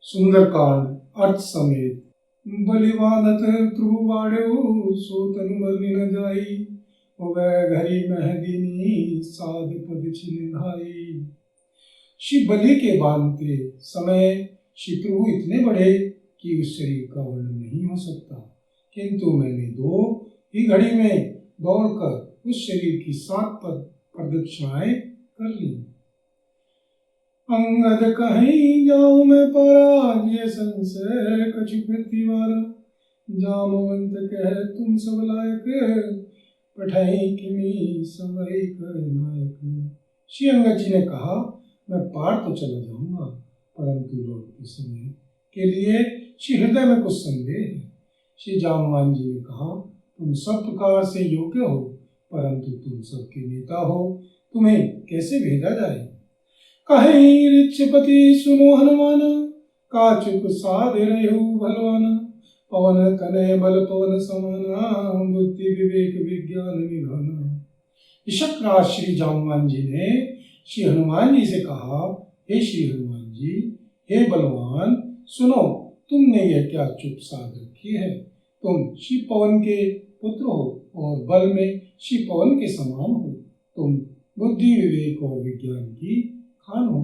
सुंदरकांड अर्थ समेत। बलिवानत त्रुवाड्यो सो तनु मरनी न जाई, वह घरी महदीनी साध पद छिन धाई। श्री बलि के बांधते समय श्री प्रभु इतने बड़े कि उस शरीर का वर्णन नहीं हो सकता, किंतु मैंने 2 ही घड़ी में दौड़कर उस शरीर की 7 प्रदक्षिणाएं कर ली। अंगद कहीं जाऊं मैं पराज ये संशय कछु प्रतिवार, जामवंत कह तुम सब लायक पठाई किमी समय कर नायक। श्री अंगद जी ने कहा, मैं पार तो चला जाऊंगा, परंतु लौटते समय के लिए श्री हृदय में कुछ संदेह है। श्री जामवान जी ने कहा, तुम सब प्रकार से योग्य हो, परंतु तुम सबके नेता हो, तुम्हें कैसे भेजा जाए। कहीं ऋक्षपति सुनो हनुमान, काचुक साध रहु भलवान, पवन तनय बल पवन समाना, बुद्धि विवेक विज्ञान निधाना। ऋषभराज श्री जामवान जी ने श्री हनुमान जी से कहा, हे श्री हनुमान जी, हे बलवान, सुनो, तुमने यह क्या चुप साध रखी है। तुम श्री पवन के पुत्र हो और बल में श्री पवन के समान हो। तुम बुद्धि विवेक और विज्ञान की खान हो।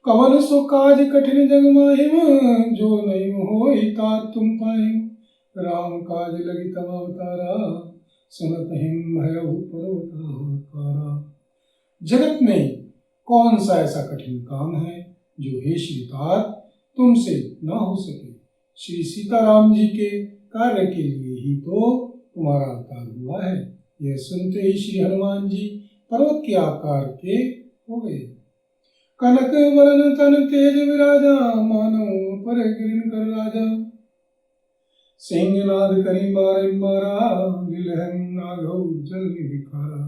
कवन सो काज कठिन जग माहिम, जो नहीं हो तात तुम पाहिम। राम काज लगी तब अवतारा, सुनत हिम भयहु पर्वताकारा। जगत में कौन सा ऐसा कठिन काम है जो हे श्री तात तुमसे न हो सके। श्री सीताराम जी के कार्य के लिए ही तो तुम्हारा अवतार हुआ है। यह सुनते ही श्री हनुमान जी पर्वत के आकार के हो गए। कनक वरन तन तेज विराजा, मानो पर गिरन कर राजा। सिंहनाद करी बारंबारा, लीलहन नागौ जल निखारा।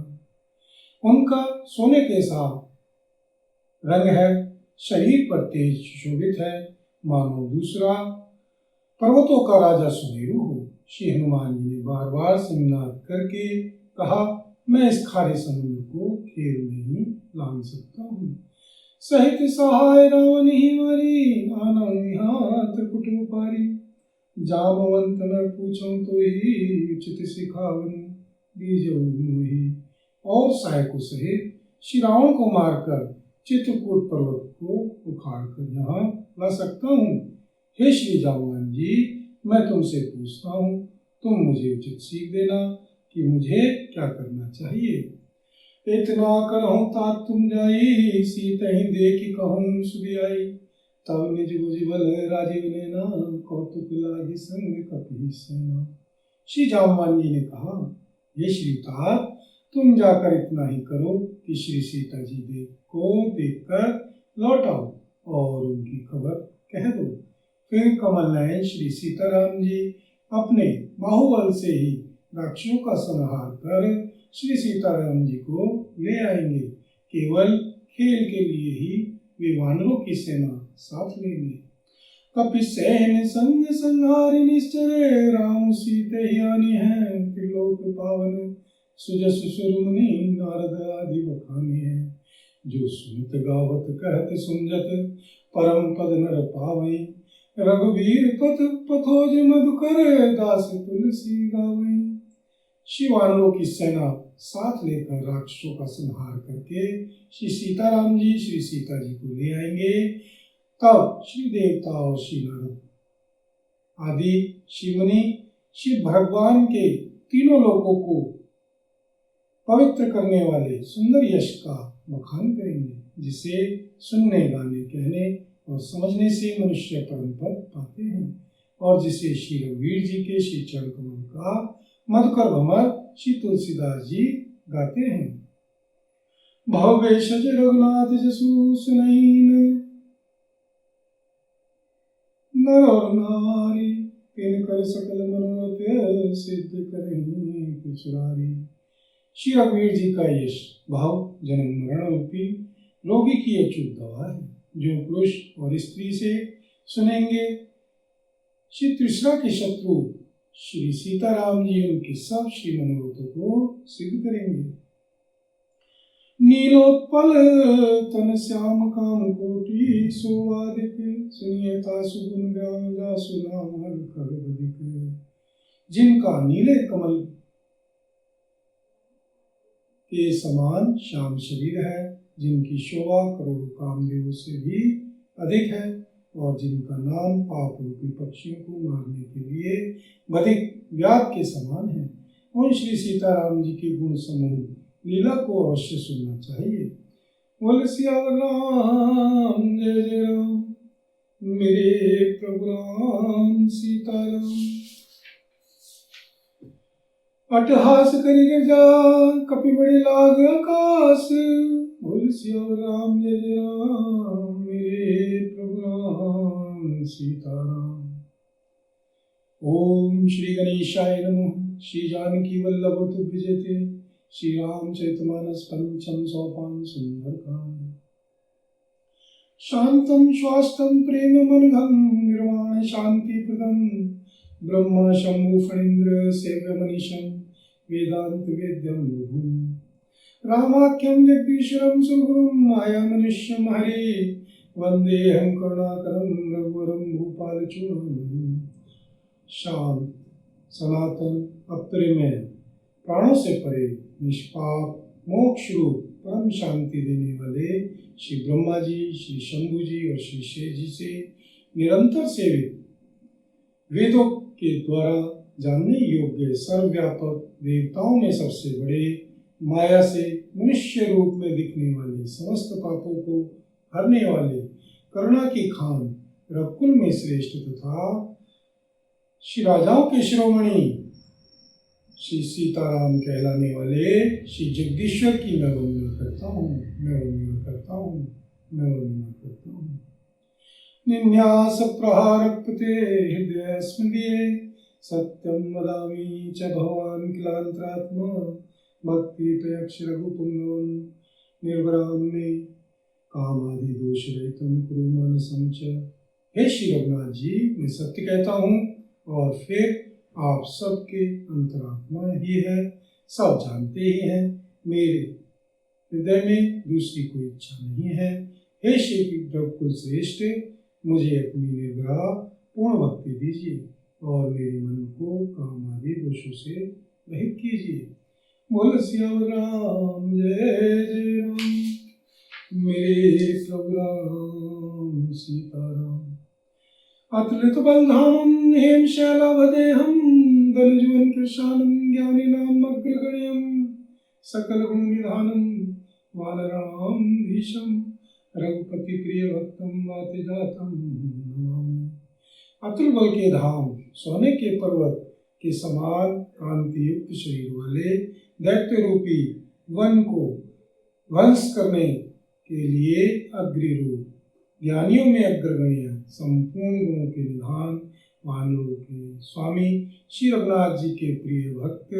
उनका सोने के सा रंग है, शरीर पर तेज सुशोभित है, मानो दूसरा पर्वतों का राजा सुमेरु हो। श्री हनुमान जी ने बार बार सिंहनाद करके कहा, मैं इस खारे समुद्र को खेल नहीं लांग सकता हूँ। सहित सहाय रावण ही मारी, आना यहाँ त्रिकुट पारी। जामवंत न पूछो तो ही, उचित सिखावन दीजो मोही। और सहायकों सहित श्री रावण को मारकर चित्रकूट पर्वत को उखाड़ कर यहाँ ला सकता हूँ। हे श्री जामवान जी, मैं तुमसे पूछता हूँ, तुम मुझे उचित सीख देना कि मुझे क्या करना चाहिए। इतना करहूँ तात तुम जाई, सीतहि देखि कहूँ सुधियाई। तब निज भुज बल राजीव नैना, कौतुक लागी संग कपि सेना। श्री जामवान जी ने कहा, हे श्री तात, तुम जाकर इतना ही करो कि श्री सीता जी को देखकर लौट आओ और उनकी खबर कह दो। फिर कमल नयन श्री सीताराम जी अपने बाहुबल से ही राक्षसों का संहार कर श्री सीताराम जी को ले आएंगे। केवल खेल के लिए ही वे वानरों की सेना साथ लेंगे। कपिसेन संग संहारि निश्चर, राम सीते ही आनी है त्रिलोक पावन। सुजस सुरमुनि नारद आदि बखानी है, जो सुनत गावत कहत सुनजत, परम पद नर पावई। रघुवीर पथ पथोज मधुकर, दास तुलसी गावई। श्री वानरों की सेना साथ लेकर राक्षसों का संहार करके श्री सीताराम जी श्री सीता जी को ले आएंगे। तब श्री देवता और श्री नारद आदि श्री मुनि श्री भगवान के तीनों लोकों को पवित्र करने वाले सुंदर यश का बखान करेंगे, जिसे सुनने, गाने, कहने और समझने से मनुष्य परम पद पाते हैं, और जिसे श्री रघुवीर जी के श्री चरण कमल का मधुकर भ्रमर श्री तुलसीदास जी गाते हैं। भव्य सज रघुनाथ जसु सुनैन, नर और नारी, तिनकर सकल मनोरथ सिद्ध करहीं किचुरारी। श्री रघुवीर जी का यश भाव जन्म मरण रूपी रोगी की अचूक दवा है। जो पुरुष और स्त्री से सुनेंगे, श्री तृष्णा के शत्रु श्री सीताराम जी उनके सब श्री मनोरथों को सिद्ध करेंगे। नीलोत्पल तन श्याम काम कोटि सुवादिक सुनियता सुगुण ग्राम जासु नाम हर खगदिक। जिनका नीले कमल के समान श्याम शरीर है, जिनकी शोभा करोड़ों कामदेवों से भी अधिक है, और जिनका नाम पाप रूपी पक्षियों को मारने के लिए बधिक व्याध के समान है, उन श्री सीताराम जी के गुण समूह लीला को अवश्य सुनना चाहिए। बोल सियावर राम जय जय राम, मेरे प्रभु राम सीताराम। अटहास करि गिरजा कपि बड़े लाग आकाश, बोल सियावर राम जय जय राम, मेरे प्रभु राम सीताराम। ओम श्री गणेशाय नमः। श्री जानकी वल्लभ विजयते, श्री रामचरितमानस पंचम सोपान सुंदरकांड। शांतं स्वास्थं प्रेम मनघं निर्वाण शांति प्रदं, ब्रह्मा शंभु फणीन्द्र सेव्य मनीषं वेदांत वेद्यं विभुं। रामाख्यं जगदीश्वरं सुगुरुं माया मनुष्यं हरे, वंदेऽहं करुणाकरं रघुवरं भूपालचूडामणिं। शांत सनातन अप्रिमेय प्राणों से परे निष्पाप मोक्ष रूप परम शांति देने वाले श्री ब्रह्मा जी, श्री शंभु जी और श्री शेष जी से निरंतर सेवित, वेदों के द्वारा जानने योग्य सर्वव्यापक देवताओं में सबसे बड़े, माया से मनुष्य रूप में दिखने वाले, समस्त पापों को हरने वाले, करुणा की खान, रघुकुल में श्रेष्ठ तथा श्री राजाओं के शिरोमणि श्री सीताराम कहलाने वाले श्री जगदीश्वर की मैं वंदना करता हूँ, मैं वंदना करता हूँ, मैं वंदना करता हूँ। निन्यास प्रहारकृते हृदय स्मृतिये, सत्यं वदामि च भवान् किलांतरात्मा, भक्ति प्रयक्ष रघुपुंगवं निर्वरां मे कामादि दोष रहितं कुरु मानसं च। हे श्री रघुनाथ जी, मैं सत्य कहता हूँ और फिर आप सबके अंतरात्मा ही है, सब जानते ही हैं, मेरे हृदय में दूसरी कोई इच्छा नहीं है। हे श्री रघुकुल श्रेष्ठ, मुझे अपनी निर्ग्रह पूर्ण भक्ति दीजिए और मेरे मन को काम आदि दोषों से रहित कीजिए। बोल सियावर राम जय जय राम, मेरे प्रभु राम सीताराम। अतुलित बलधामं हेम शैलावदेहं, दनुजुवन कृशानं ज्ञानिनां अग्रगण्यं, सकल गुण निधानं वानराणां धीशं, रघुपति प्रिय भक्तं वातिजातं नमामि। अतुल बल के धाम, सोने के पर्वत के समान कांति युक्त शरीर वाले दैत्य रूपी वन को ध्वंस करने के लिए अग्नि रूप, ज्ञानियों में अग्रगण्य, संपूर्ण गुणों के निधान, वानरों के स्वामी श्री रघुनाथ जी के प्रिय भक्त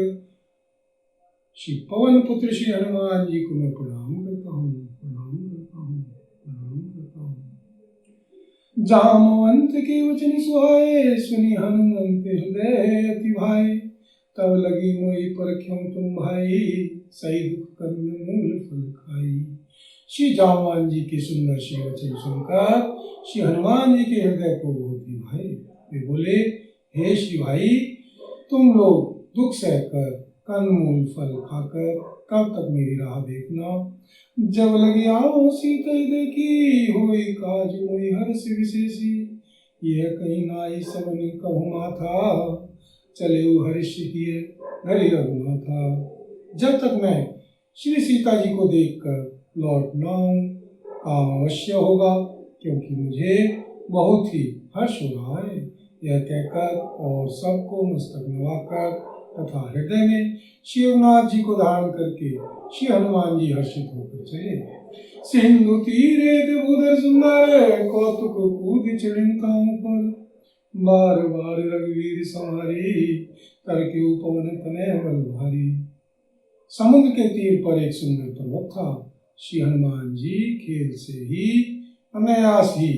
श्री पवन पुत्र श्री हनुमान जी को मैं प्रणाम करता हूँ, प्रणाम करता हूँ, प्रणाम करता हूँ। जामवंत के वचन सुहाए, सुनि हनुमंत हृदय अति भाए, तब लगी मोहि परख्यों तुम भाई, सही दुख कंद मूल फल खाई। श्री जामवान जी के सुंदर श्री वचन सुनकर श्री हनुमान जी के हृदय को बहुत ही भाई। वे बोले, हे श्री भाई, तुम लोग दुख सहकर कंदमूल फल खाकर कब तक मेरी राह देखना। जब लगी आओ सीता देखी, होई काज मोहि हर्ष विशेषी, यह कहीं नाई सबन कहूँ माथा, चले हर्ष किए हरि रघुनाथा। जब तक मैं श्री सीता जी को देखकर लौट न आऊं, काम अवश्य होगा, क्योंकि मुझे बहुत ही हर्ष हो रहा है। यह कहकर और सबको मस्तक नवाकर तथा हृदय में श्री रघुनाथ जी को धारण करके श्री हनुमान जी हर्षित होकर चले। सिंधु तीरे विभूधर सुंदर, कौतुक कूद चढ़िनताओं पर, बार बार रघुवीर संहारी, करके पवन तनय बल भारी। समुद्र के तीर पर एक सुंदर पर्वत था। श्री हनुमान जी खेल से ही अनायास ही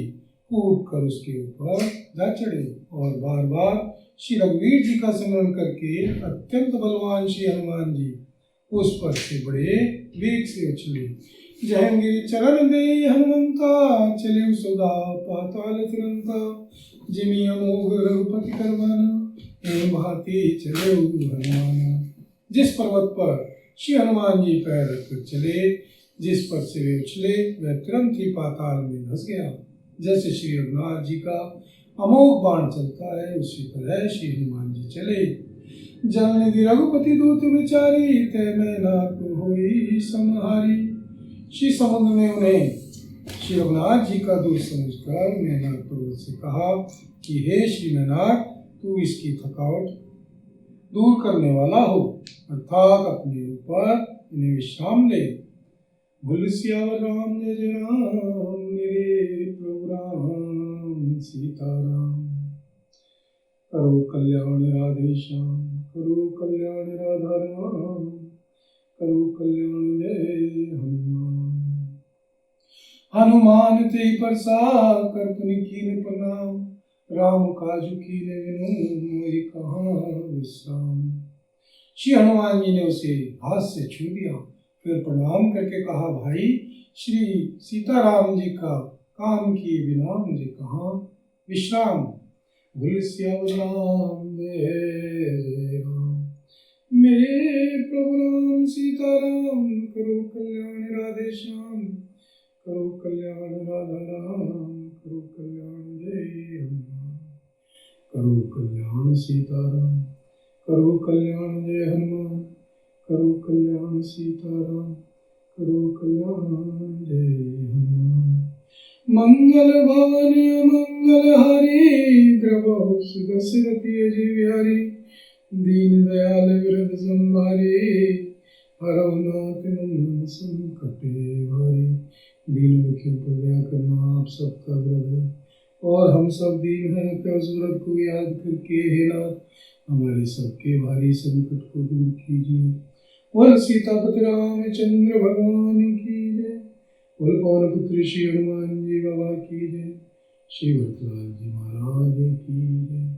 कूद कर उसके ऊपर जा चढ़े और बार बार श्री रघुवीर जी का स्मरण करके अत्यंत बलवान श्री हनुमान जी उस पर से बड़े वेग से उछले। जहंगीर चरण दे हनुमंता, चले सदा पाताल तुरंता। जिमि अमोघ रघुपति करवाना, एवं भांति चले हनुमान। जिस पर्वत पर श्री हनुमान जी पैर रखकर चले, जिस पर से वे उछले, वह तुरंत ही पाताल में धंस गया। जैसे श्री रघुनाथ जी का अमोघ बाण चलता है, उसी तरह श्री हनुमान जी चले। जलनिधि रघुपति दूत विचारी, तय मैं नाथ होई समहारी। श्री समुद्र ने उन्हें श्री रघुनाथ जी का दूत समझकर मैनाक पर्वत से कहा कि हे श्री मैनाक, तू इसकी थकावट दूर करने वाला हो, अर्थात अपने ऊपर इन्हें विश्राम ले। बोल सियावर राम जय जय राम, मेरे प्रभु राम सीताराम। करो कल्याण राधे श्याम, करो कल्याण राधा राम, करो कल्याण जय हनुमान। हनुमान ते परसा करपुन कीन प्रणाम, राम काज कीन विनु मोहि कहाँ विश्राम। श्री हनुमान जी ने उसे हाथ से छू दिया, फिर प्रणाम करके कहा, भाई श्री सीताराम जी का काम किए बिना मुझे कहाँ विश्राम। बोल सियावर राम जय जय राम, मेरे प्रभु राम सीताराम। करो कल्याण राधे श्याम, करो कल्याण राधा राम, करो कल्याण जय हनुमान। करो कल्याण सीताराम, करो कल्याण जय हनुमान, करो कल्याण सीताराम, करो कल्याण जय हनुमान। मंगल भवन मंगल हरि, द्रवहु दशरथि अजय बिहारी। दीन दयाल वृद्ध संभारे, हरौ नाथ मन संकट भारी। दीन दुखियों पर दया करना आप सबका व्रत है, और हम सब दीन हैं, तो उस व्रत को याद करके हे नाथ हमारे सबके भारी संकट को दूर कीजिए। बोल सीतापति रामचंद्र भगवान की जय। बोल पवन पुत्र श्री हनुमान जी बाबा की जय। श्री भरतलाल जी महाराज की जय।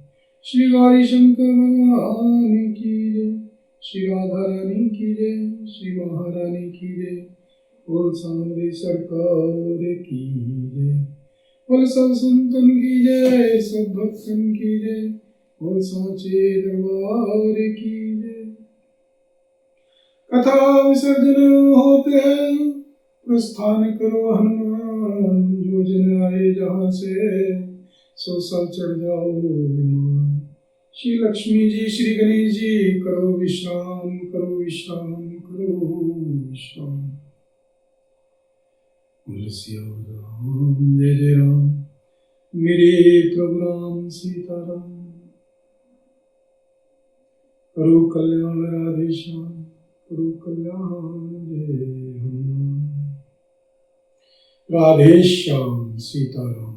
श्री गौरी शंकर भगवान की जय। श्री राधा रानी की जय। श्री महारानी की जय। बोल सामने सरकार की जय। बोल सब संतन की जय, सब भक्तन की जय। बोल सांचे दरबार की जय। कथा विसर्जन होते हैं, प्रस्थान करो हनुमान। जो जन आए जहाँ से, सो सब चढ़ जाओ विमान। श्री लक्ष्मी जी श्री गणेश जी, करो विश्राम, करो विश्राम, करो विश्राम। बोल सियावर राम जय जय राम, मेरे प्रभु राम सीताराम। करो कल्याण राधे श्याम, करो कल्याण जय हनुमान। राधे श्याम सीताराम।